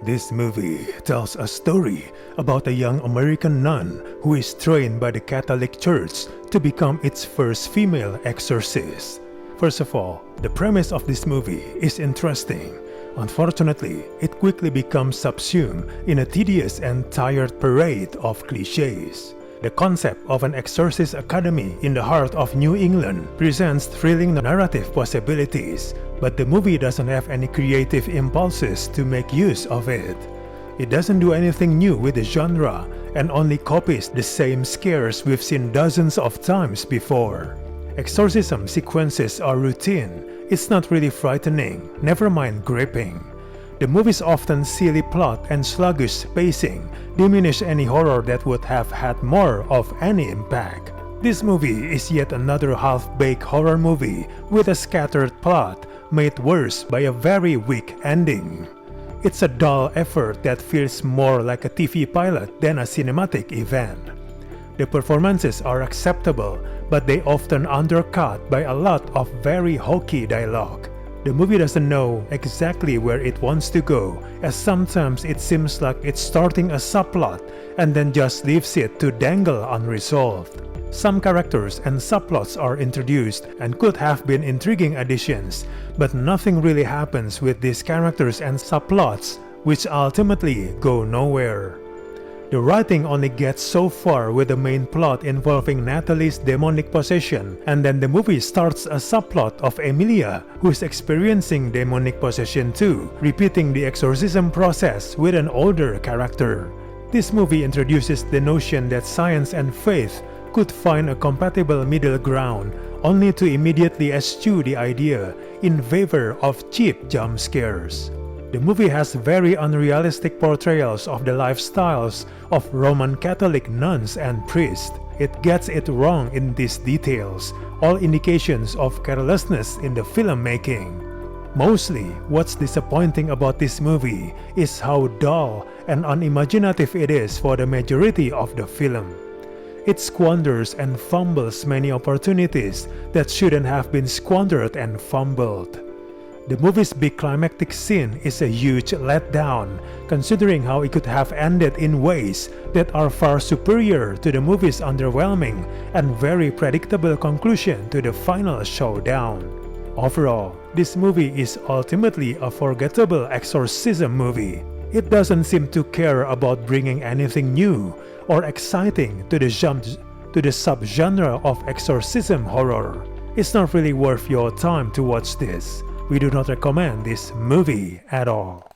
This movie tells a story about a young American nun who is trained by the Catholic Church to become its first female exorcist. First of all, the premise of this movie is interesting. Unfortunately, it quickly becomes subsumed in a tedious and tired parade of cliches. The concept of an exorcist academy in the heart of New England presents thrilling narrative possibilities, but the movie doesn't have any creative impulses to make use of it. It doesn't do anything new with the genre and only copies the same scares we've seen dozens of times before. Exorcism sequences are routine. It's not really frightening, never mind gripping. The movie's often silly plot and sluggish pacing diminish any horror that would have had more of any impact. This movie is yet another half-baked horror movie with a scattered plot made worse by a very weak ending. It's a dull effort that feels more like a TV pilot than a cinematic event. The performances are acceptable, but they often undercut by a lot of very hokey dialogue. The movie doesn't know exactly where it wants to go, as sometimes it seems like it's starting a subplot and then just leaves it to dangle unresolved. Some characters and subplots are introduced and could have been intriguing additions, but nothing really happens with these characters and subplots, which ultimately go nowhere. The writing only gets so far with the main plot involving Natalie's demonic possession, and then the movie starts a subplot of Emilia, who is experiencing demonic possession too, repeating the exorcism process with an older character. This movie introduces the notion that science and faith could find a compatible middle ground, only to immediately eschew the idea in favor of cheap jump scares. The movie has very unrealistic portrayals of the lifestyles of Roman Catholic nuns and priests. It gets it wrong in these details, all indications of carelessness in the filmmaking. Mostly, what's disappointing about this movie is how dull and unimaginative it is for the majority of the film. It squanders and fumbles many opportunities that shouldn't have been squandered and fumbled. The movie's big climactic scene is a huge letdown, considering how it could have ended in ways that are far superior to the movie's underwhelming and very predictable conclusion to the final showdown. Overall, this movie is ultimately a forgettable exorcism movie. It doesn't seem to care about bringing anything new or exciting to the subgenre of exorcism horror. It's not really worth your time to watch this. We do not recommend this movie at all.